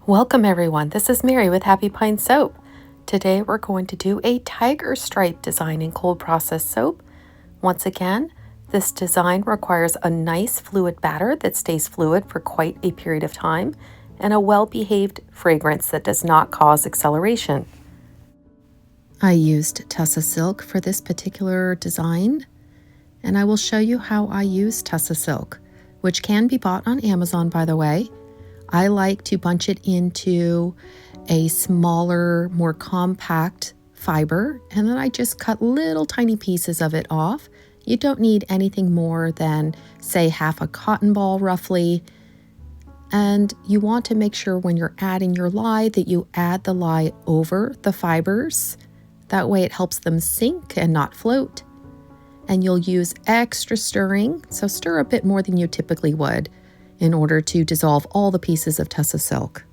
Welcome everyone, this is Mary with Happy Pine Soap. Today we're going to do a tiger stripe design in cold process soap. Once again, this design requires a nice fluid batter that stays fluid for quite a period of time and a well-behaved fragrance that does not cause acceleration. I used Tussah silk for this particular design, and I will show you how I use Tussah silk, which can be bought on Amazon, by the way. I like to bunch it into a smaller, more compact fiber, and then I just cut little tiny pieces of it off. You don't need anything more than, say, half a cotton ball roughly. And you want to make sure when you're adding your lye that you add the lye over the fibers. That way it helps them sink and not float. And you'll use extra stirring, so stir a bit more than you typically would, in order to dissolve all the pieces of Tussah silk.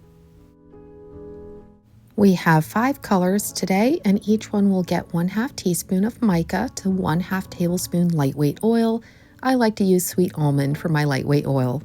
We have 5 colors today, and each one will get 1/2 teaspoon of mica to 1/2 tablespoon lightweight oil. I like to use sweet almond for my lightweight oil.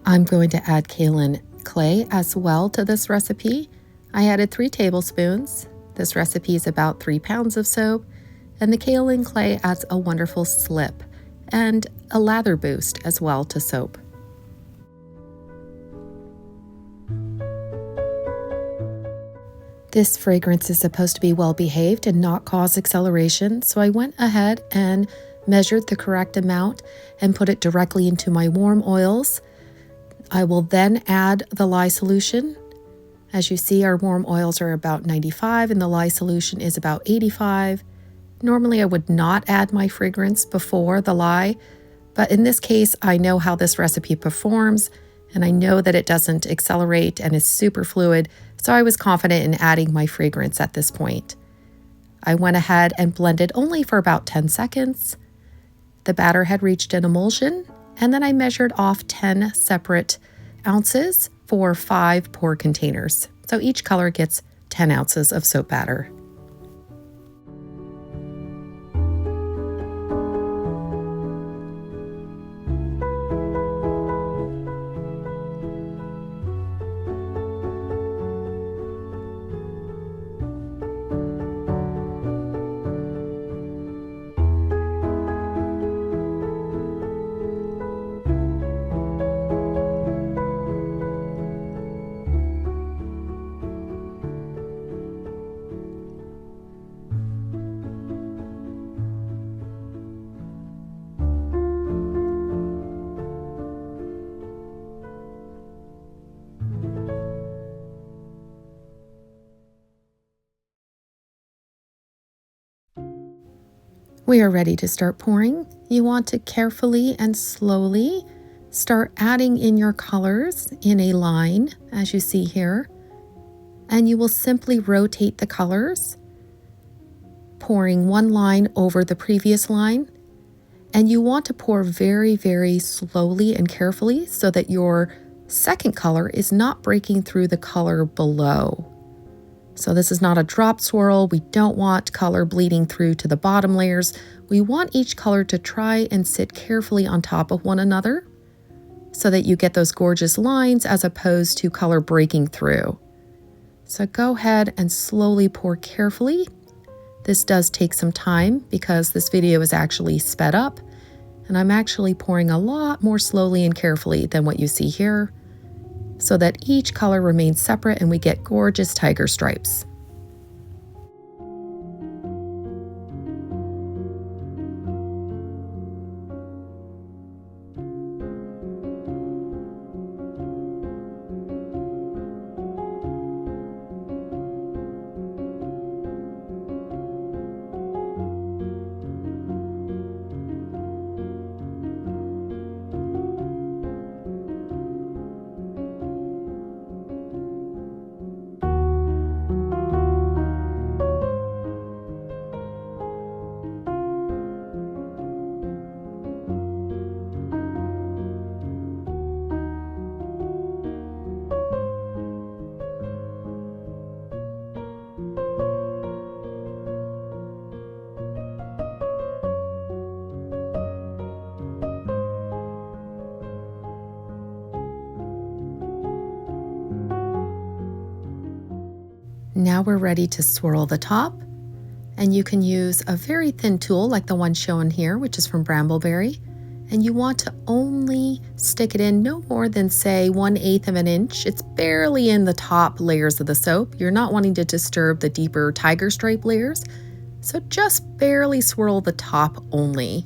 I'm going to add kaolin clay as well to this recipe. I added 3 tablespoons. This recipe is about 3 pounds of soap, and the kaolin clay adds a wonderful slip and a lather boost as well to soap. This fragrance is supposed to be well behaved and not cause acceleration, so I went ahead and measured the correct amount and put it directly into my warm oils. I will then add the lye solution. As you see, our warm oils are about 95 and the lye solution is about 85. Normally I would not add my fragrance before the lye, but in this case I know how this recipe performs and I know that it doesn't accelerate and is super fluid, so I was confident in adding my fragrance at this point. I went ahead and blended only for about 10 seconds. The batter had reached an emulsion, and then I measured off 10 separate ounces for 5 pour containers. So each color gets 10 ounces of soap batter. We are ready to start pouring. You want to carefully and slowly start adding in your colors in a line, as you see here, and you will simply rotate the colors, pouring one line over the previous line, And you want to pour very, very slowly and carefully so that your second color is not breaking through the color below. So this is not a drop swirl. We don't want color bleeding through to the bottom layers. We want each color to try and sit carefully on top of one another so that you get those gorgeous lines as opposed to color breaking through. So go ahead and slowly pour carefully. This does take some time because this video is actually sped up, and I'm actually pouring a lot more slowly and carefully than what you see here, so that each color remains separate and we get gorgeous tiger stripes. Now we're ready to swirl the top, and you can use a very thin tool like the one shown here, which is from Brambleberry, and you want to only stick it in no more than, say, 1/8 of an inch. It's barely in the top layers of the soap. You're not wanting to disturb the deeper tiger stripe layers, so just barely swirl the top only.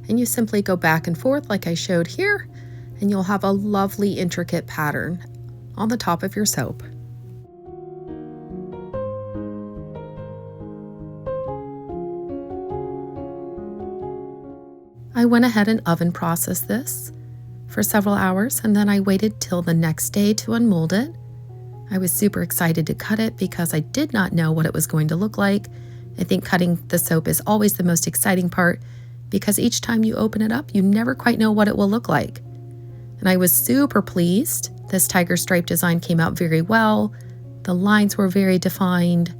And you simply go back and forth like I showed here, and you'll have a lovely intricate pattern on the top of your soap. I went ahead and oven processed this for several hours, and then I waited till the next day to unmold it. I was super excited to cut it because I did not know what it was going to look like. I think cutting the soap is always the most exciting part because each time you open it up, you never quite know what it will look like. And I was super pleased. This tiger stripe design came out very well. The lines were very defined,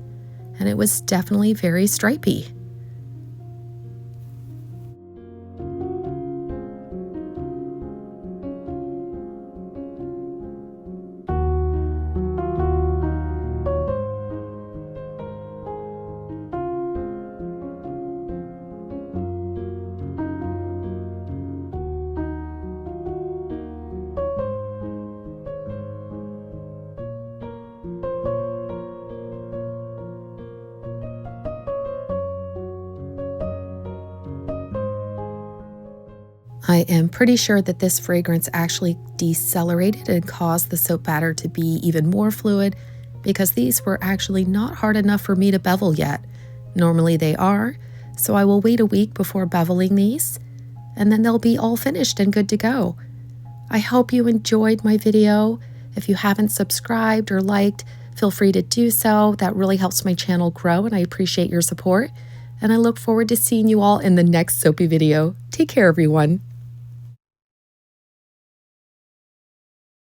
and it was definitely very stripy. I am pretty sure that this fragrance actually decelerated and caused the soap batter to be even more fluid because these were actually not hard enough for me to bevel yet. Normally they are, so I will wait a week before beveling these, and then they'll be all finished and good to go. I hope you enjoyed my video. If you haven't subscribed or liked, feel free to do so. That really helps my channel grow, and I appreciate your support. And I look forward to seeing you all in the next soapy video. Take care, everyone.